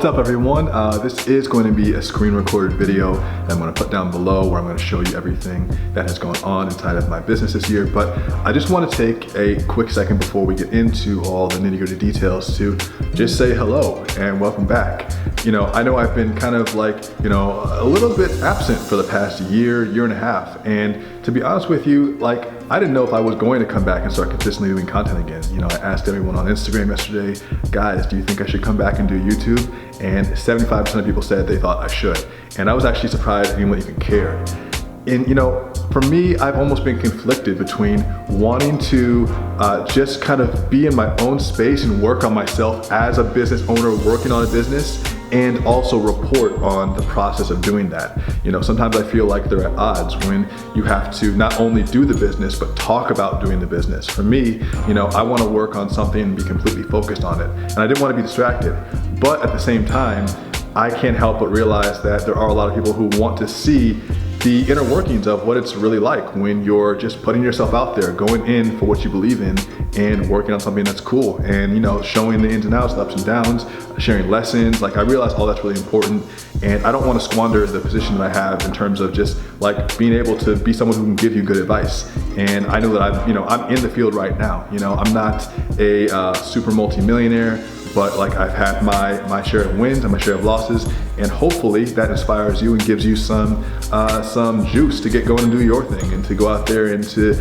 What's up everyone? This is going to be a screen recorded video that I'm going to put down below where I'm going to show you everything that has gone on inside of my business this year. But I just want to take a quick second before we get into all the nitty-gritty details to just say hello and welcome back. I know I've been kind of like, a little bit absent for the past year and a half. And to be honest with you, I didn't know if I was going to come back and start consistently doing content again. I asked everyone on Instagram yesterday, guys, do you think I should come back and do YouTube? And 75% of people said they thought I should. And I was actually surprised anyone even cared. And for me, I've almost been conflicted between wanting to just kind of be in my own space and work on myself as a business owner working on a business, and also report on the process of doing that. Sometimes I feel like they're at odds when you have to not only do the business, but talk about doing the business. For me, I want to work on something and be completely focused on it. And I didn't want to be distracted. But at the same time, I can't help but realize that there are a lot of people who want to see the inner workings of what it's really like when you're just putting yourself out there, going in for what you believe in and working on something that's cool, and showing the ins and outs, the ups and downs, sharing lessons. I realize all that's really important, and I don't want to squander the position that I have in terms of just being able to be someone who can give you good advice. And I know that I'm in the field right now. I'm not a super multi-millionaire, but I've had my share of wins and my share of losses, and hopefully that inspires you and gives you some juice to get going and do your thing and to go out there and to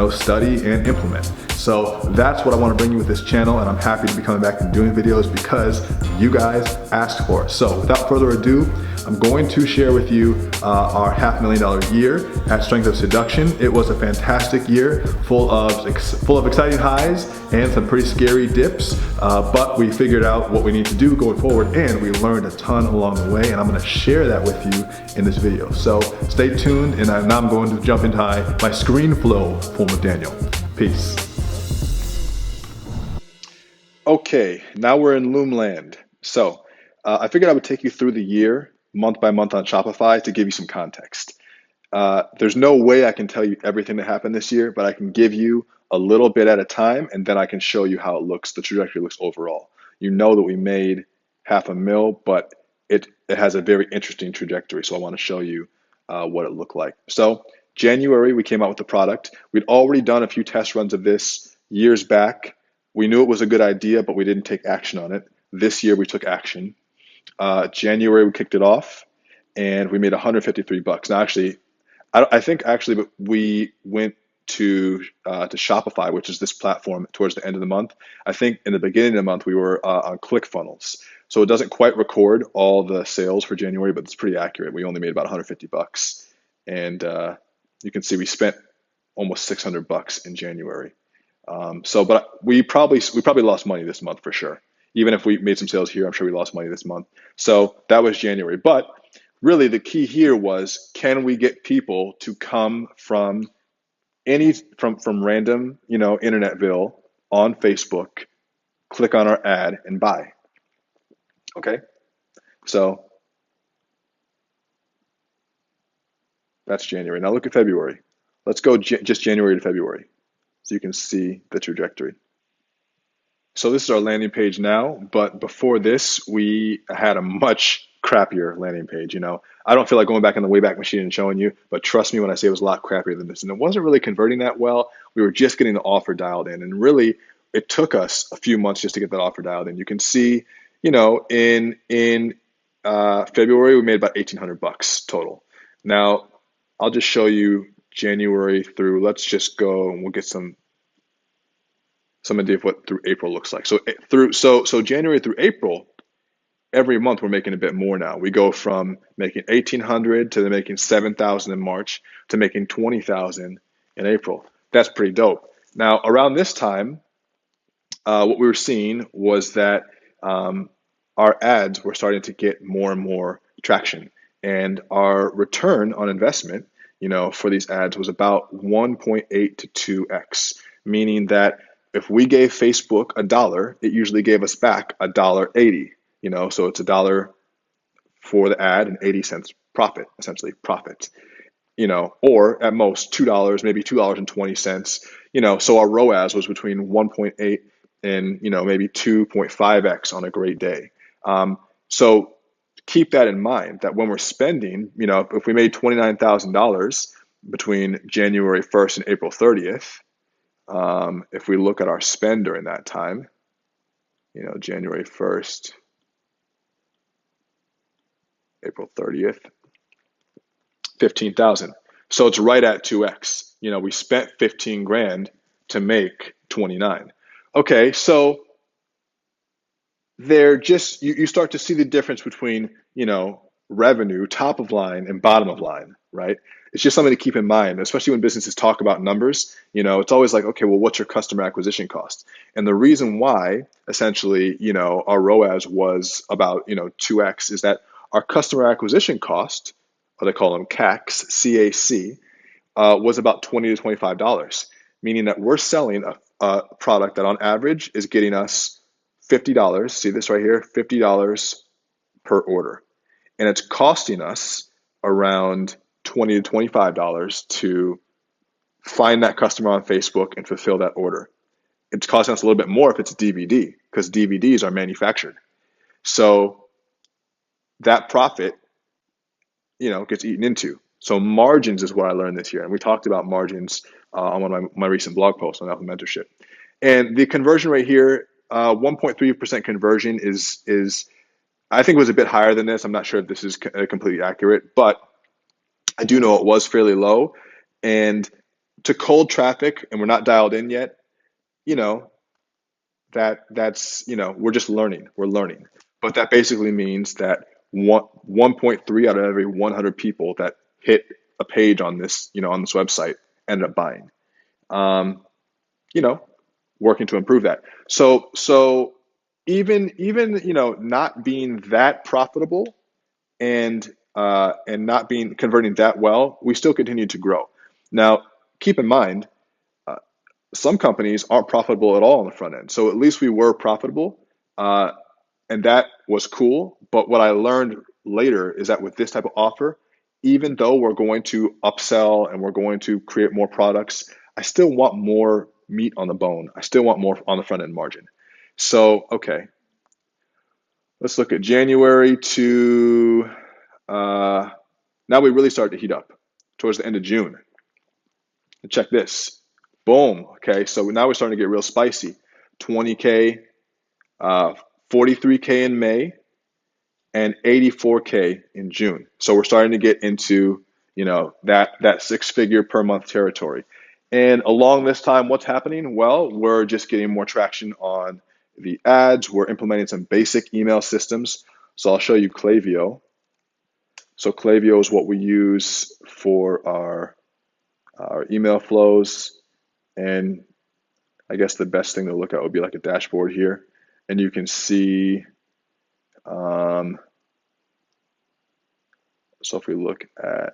study and implement. So that's what I want to bring you with this channel, and I'm happy to be coming back and doing videos because you guys asked for it. So without further ado, I'm going to share with you our $500,000 year at Strength of Seduction. It was a fantastic year, full of exciting highs and some pretty scary dips, but we figured out what we need to do going forward, and we learned a ton along the way, and I'm going to share that with you in this video. So stay tuned, and now I'm going to jump into my screen flow form of Daniel. Peace. Okay, now we're in Loomland. So I figured I would take you through the year month by month on Shopify to give you some context. There's no way I can tell you everything that happened this year, but I can give you a little bit at a time, and then I can show you how it looks, the trajectory looks overall. That we made $500,000, but it has a very interesting trajectory, so I want to show you what it looked like. So January, we came out with the product. We'd already done a few test runs of this years back. We knew it was a good idea, but we didn't take action on it. This year, we took action. January, we kicked it off, and we made $153. Now, I think we went to Shopify, which is this platform, towards the end of the month. I think in the beginning of the month, we were on ClickFunnels. So it doesn't quite record all the sales for January, but it's pretty accurate. We only made about $150. And you can see we spent almost $600 in January. But we probably lost money this month for sure. Even if we made some sales here, I'm sure we lost money this month. So that was January. But really the key here was, can we get people to come from random, Internetville on Facebook, click on our ad and buy? Okay. So that's January. Now look at February. Let's go just January to February so you can see the trajectory. So this is our landing page now, but before this, we had a much crappier landing page. I don't feel like going back in the Wayback Machine and showing you, but trust me when I say it was a lot crappier than this. And it wasn't really converting that well. We were just getting the offer dialed in, and really it took us a few months just to get that offer dialed in. You can see, in February, we made about $1,800 total. Now I'll just show you January through, let's just go and we'll get some idea of what through April looks like. So January through April, every month we're making a bit more now. We go from making $1,800 to making $7,000 in March to making $20,000 in April. That's pretty dope. Now around this time, what we were seeing was that our ads were starting to get more and more traction, and our return on investment, for these ads was about 1.8 to 2x, meaning that if we gave Facebook $1, it usually gave us back $1.80. So it's $1 for the ad and 80 cents profit, essentially profit. Or at most $2, maybe $2.20. So our ROAS was between 1.8 and maybe 2.5x on a great day. So keep that in mind that when we're spending, if we made $29,000 between January 1st and April 30th, if we look at our spend during that time, January 1st, April 30th, 15,000. So it's right at 2x. We spent 15 grand to make 29. Okay, so they're just you start to see the difference between revenue top of line and bottom of line, right? It's just something to keep in mind, especially when businesses talk about numbers. It's always like, okay, well, what's your customer acquisition cost? And the reason why essentially our ROAS was about 2x is that our customer acquisition cost, what they call them CAC, was about $20 to $25, meaning that we're selling a product that on average is getting us $50. See this right here, $50 per order. And it's costing us around $20 to $25 to find that customer on Facebook and fulfill that order. It's costing us a little bit more if it's DVD because DVDs are manufactured. So that profit, gets eaten into. So margins is what I learned this year. And we talked about margins on one of my recent blog posts on Alpha Mentorship. And the conversion rate here, 1.3% conversion is I think it was a bit higher than this. I'm not sure if this is completely accurate, but I do know it was fairly low. And to cold traffic, and we're not dialed in yet, that's we're just learning. We're learning. But that basically means that 1.3 out of every 100 people that hit a page on this website ended up buying. You know, Working to improve that. So even not being that profitable and not being converting that well, we still continue to grow. Now, keep in mind, some companies aren't profitable at all on the front end. So at least we were profitable, and that was cool. But what I learned later is that with this type of offer, even though we're going to upsell and we're going to create more products, I still want more meat on the bone. I still want more on the front end margin. So, okay, let's look at January to now we really start to heat up towards the end of June. And check this. Boom. Okay, so now we're starting to get real spicy. 20K, 43K in May, and 84K in June. So we're starting to get into that six-figure per month territory. And along this time, what's happening? Well, we're just getting more traction on the ads. We're implementing some basic email systems. So I'll show you Klaviyo. So Klaviyo is what we use for our email flows. And I guess the best thing to look at would be like a dashboard here. And you can see, so if we look at,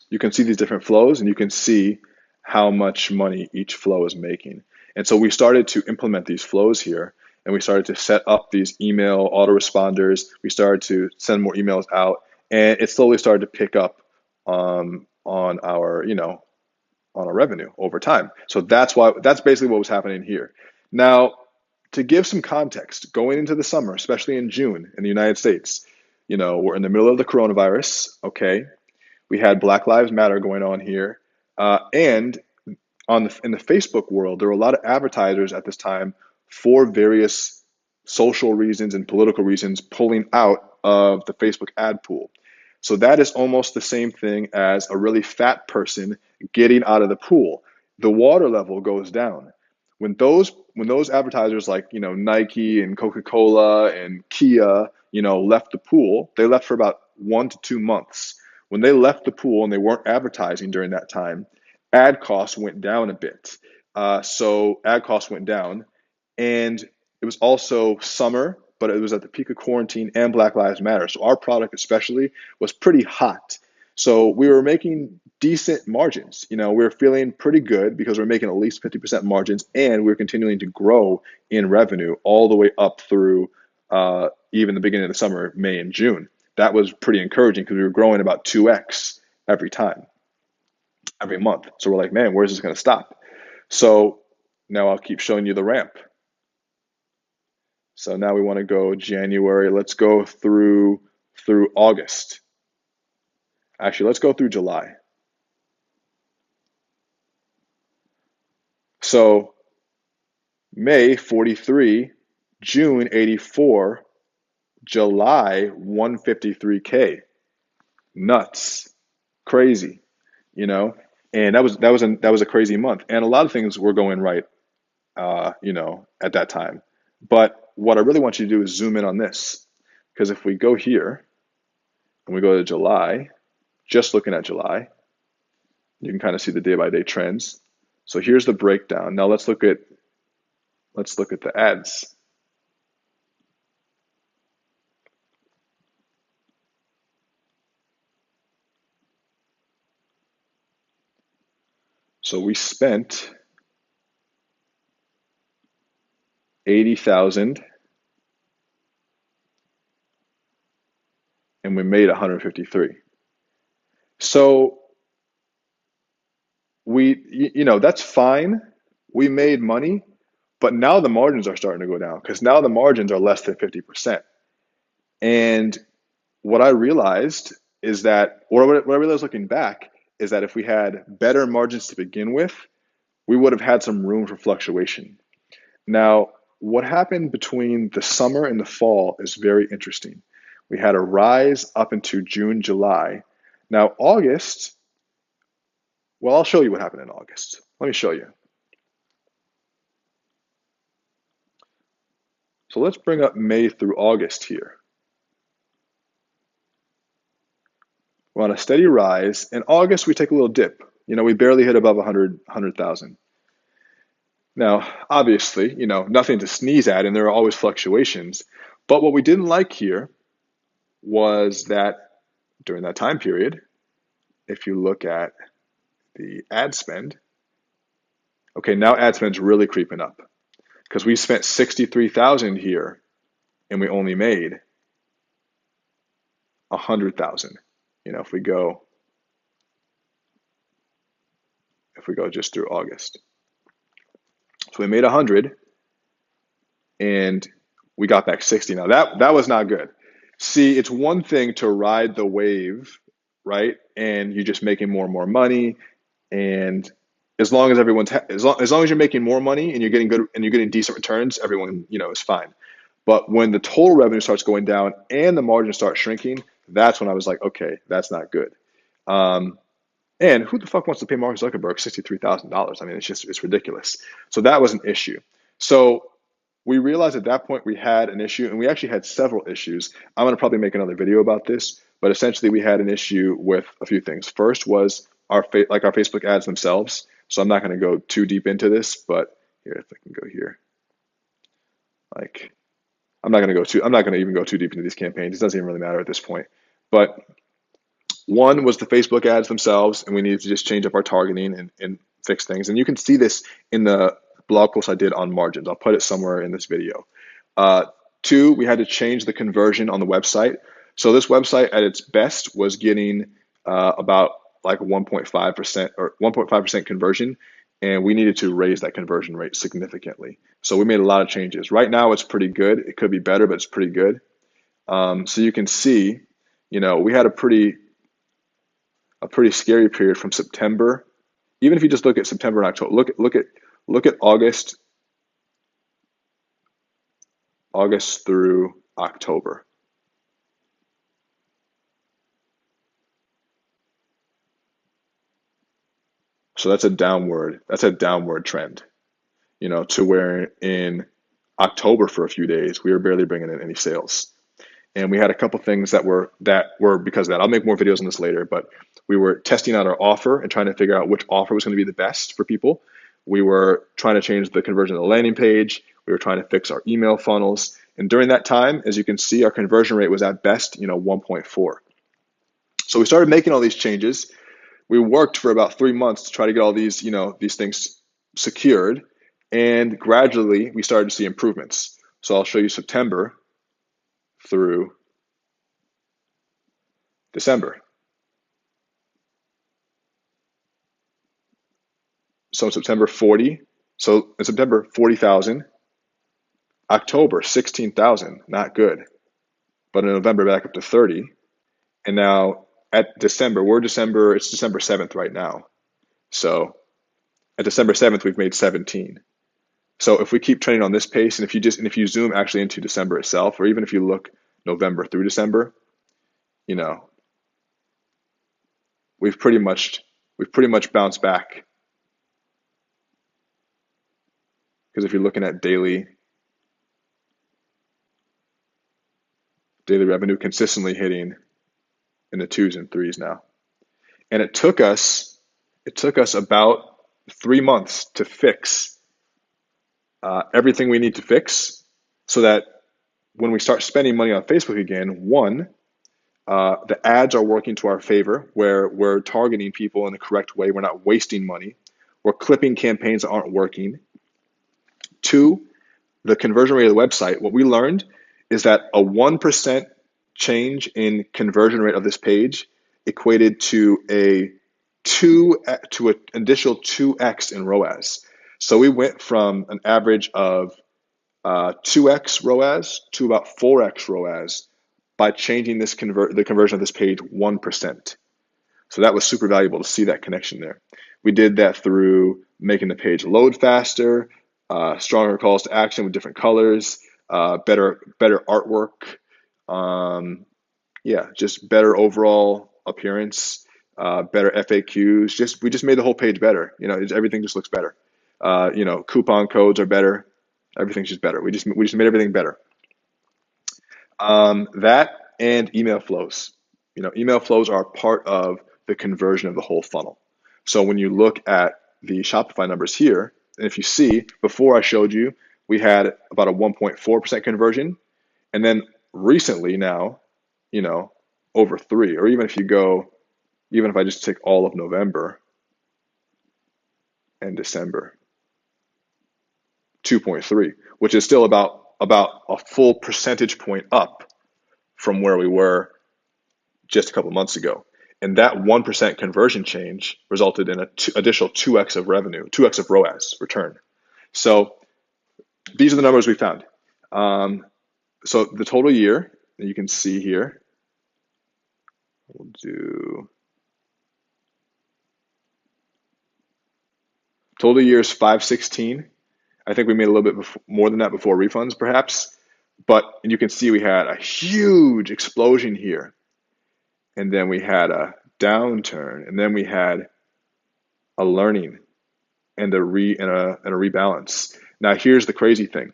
you can see these different flows and you can see how much money each flow is making. And so we started to implement these flows here and we started to set up these email autoresponders. We started to send more emails out and it slowly started to pick up on our, on our revenue over time. So that's basically what was happening here. Now, to give some context, going into the summer, especially in June in the United States, we're in the middle of the coronavirus, okay? We had Black Lives Matter going on here. And in the Facebook world, there were a lot of advertisers at this time for various social reasons and political reasons pulling out of the Facebook ad pool. So that is almost the same thing as a really fat person getting out of the pool. The water level goes down. When those advertisers like Nike and Coca-Cola and Kia left the pool, they left for about 1 to 2 months. When they left the pool and they weren't advertising during that time, ad costs went down a bit. So ad costs went down, and it was also summer, but it was at the peak of quarantine and Black Lives Matter. So our product especially was pretty hot. So we were making decent margins. We were feeling pretty good because we're making at least 50% margins, and we're continuing to grow in revenue all the way up through even the beginning of the summer, May and June. That was pretty encouraging because we were growing about 2x every month. So we're like, man, where's this going to stop? So Now I'll keep showing you the ramp. So now we want to go January. Let's go through August. Actually, let's go through July. So May 43, June 84, July 153K. Nuts. Crazy, you know? And that was a crazy month. And a lot of things were going right at that time. But what I really want you to do is zoom in on this. Because if we go here and we go to July, just looking at July, you can kind of see the day by day trends. So here's the breakdown. Now let's look at the ads. So we spent 80,000 and we made 153. So that's fine. We made money, but now the margins are starting to go down because now the margins are less than 50%. And what I realized is that, or what I realized looking back, is that if we had better margins to begin with, we would have had some room for fluctuation. Now, what happened between the summer and the fall is very interesting. We had a rise up into June, July. Now, August, well, I'll show you what happened in August. Let me show you. So let's bring up May through August here. We're on a steady rise. In August, we take a little dip. We barely hit above 100,000. Now, obviously, nothing to sneeze at, and there are always fluctuations. But what we didn't like here was that during that time period, if you look at the ad spend, okay, now ad spend's really creeping up because we spent 63,000 here and we only made 100,000. If we go just through August. So we made 100 and we got back 60. Now that was not good. See, it's one thing to ride the wave, right? And you're just making more and more money, and as long as as long as you're making more money and you're getting decent returns, everyone is fine. But when the total revenue starts going down and the margins start shrinking, that's when I was like, okay, that's not good. And who the fuck wants to pay Mark Zuckerberg $63,000? I mean, it's ridiculous. So that was an issue. So we realized at that point we had an issue, and we actually had several issues. I'm going to probably make another video about this, but essentially we had an issue with a few things. First was our Facebook ads themselves. So I'm not going to go too deep into this, but here, if I can go here, I'm not going to even go too deep into these campaigns. It doesn't even really matter at this point. But one was the Facebook ads themselves, and we needed to just change up our targeting and fix things. And you can see this in the blog post I did on margins. I'll put it somewhere in this video. Two, we had to change the conversion on the website. So this website at its best was getting about like 1.5% or 1.5% conversion, and we needed to raise that conversion rate significantly. So we made a lot of changes. Right now it's pretty good. It could be better, but it's pretty good. So you can see, we had a pretty scary period from September. Even if you just look at September and October, look at August through October. So that's a downward trend, to where in October for a few days we were barely bringing in any sales. And we had a couple things that were because of that. I'll make more videos on this later, but we were testing out our offer and trying to figure out which offer was going to be the best for people. We were trying to change the conversion of the landing page. We were trying to fix our email funnels. And during that time, as you can see, our conversion rate was at best, 1.4. So we started making all these changes. We worked for about 3 months to try to get all these, these things secured. And gradually we started to see improvements. So I'll show you September through December. So September 40, So in September, 40,000. October, 16,000, not good. But in November, back up to 30. And now at December, it's December 7th right now. So at December 7th, we've made 17. So if we keep trending on this pace, and if you zoom actually into December itself, or even if you look November through December, you know, we've pretty much bounced back. Because if you're looking at daily revenue, consistently hitting in the 2s and 3s now. And it took us about 3 months to fix everything we need to fix, so that when we start spending money on Facebook again, one, the ads are working to our favor, where we're targeting people in the correct way. We're not wasting money. We're clipping campaigns that aren't working. Two, the conversion rate of the website. What we learned is that a 1% change in conversion rate of this page equated to an additional 2x in ROAS. So we went from an average of 2x ROAS to about 4x ROAS by changing the conversion of this page 1%. So that was super valuable to see that connection there. We did that through making the page load faster, stronger calls to action with different colors, better artwork, just better overall appearance, better FAQs. We just made the whole page better. Everything just looks better. Coupon codes are better. Everything's just better. We just made everything better. That and email flows. Email flows are part of the conversion of the whole funnel. So when you look at the Shopify numbers here, and if you see, before I showed you, we had about a 1.4% conversion. And then recently now, over 3, or even if I just take all of November and December, 2.3, which is still about a full percentage point up from where we were just a couple months ago. And that 1% conversion change resulted in an additional 2x of revenue, 2x of ROAS return. So these are the numbers we found. So the total year, you can see here, we'll do total year is 516. I think we made a little bit more than that before refunds, perhaps. But you can see we had a huge explosion here. And then we had a downturn. And then we had a learning and a rebalance. Now, here's the crazy thing.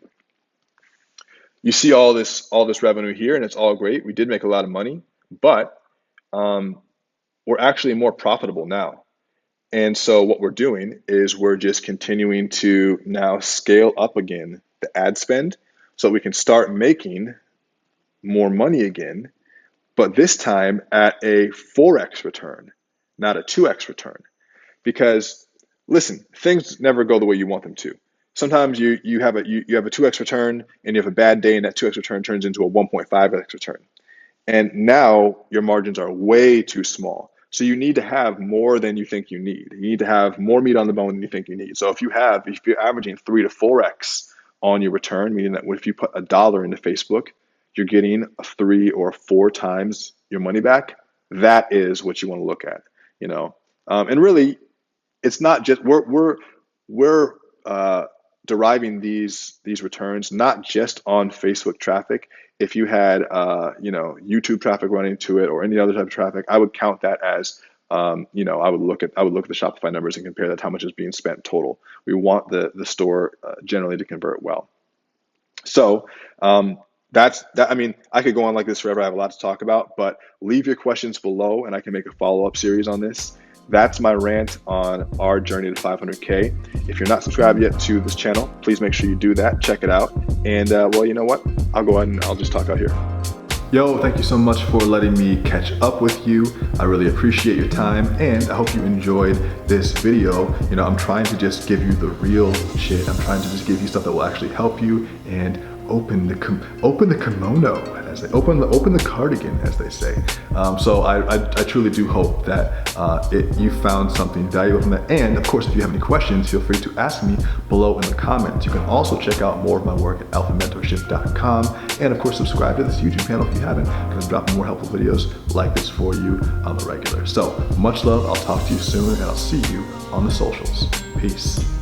You see all this revenue here, and it's all great. We did make a lot of money, but we're actually more profitable now. And so what we're doing is we're just continuing to now scale up again the ad spend so we can start making more money again, but this time at a 4x return, not a 2x return. Because listen, things never go the way you want them to. Sometimes you have a 2x return and you have a bad day, and that 2x return turns into a 1.5x return. And now your margins are way too small. So you need to have more than you think you need. You need to have more meat on the bone than you think you need. So if you're averaging 3 to 4x on your return, meaning that if you put $1 into Facebook, you're getting a 3 or 4 times your money back. That is what you want to look at, And really, it's not just we're deriving these returns not just on Facebook traffic. If you had YouTube traffic running to it or any other type of traffic, I would count that as I would look at the Shopify numbers and compare that to how much is being spent total. We want the store generally to convert well. So that's that. I mean, I could go on like this forever. I have a lot to talk about, but leave your questions below and I can make a follow-up series on this. That's my rant on our journey to 500K. If you're not subscribed yet to this channel, please make sure you do that. Check it out. And well, you know what? I'll go ahead and I'll just talk out here. Yo, thank you so much for letting me catch up with you. I really appreciate your time, and I hope you enjoyed this video. I'm trying to just give you the real shit. I'm trying to just give you stuff that will actually help you and open the kimono. as they open the cardigan, as they say. So I truly do hope that you found something valuable from that. And of course, if you have any questions, feel free to ask me below in the comments. You can also check out more of my work at alphamentorship.com, and of course, subscribe to this YouTube channel if you haven't, because I'm dropping more helpful videos like this for you on the regular. So much love. I'll talk to you soon, and I'll see you on the socials. Peace.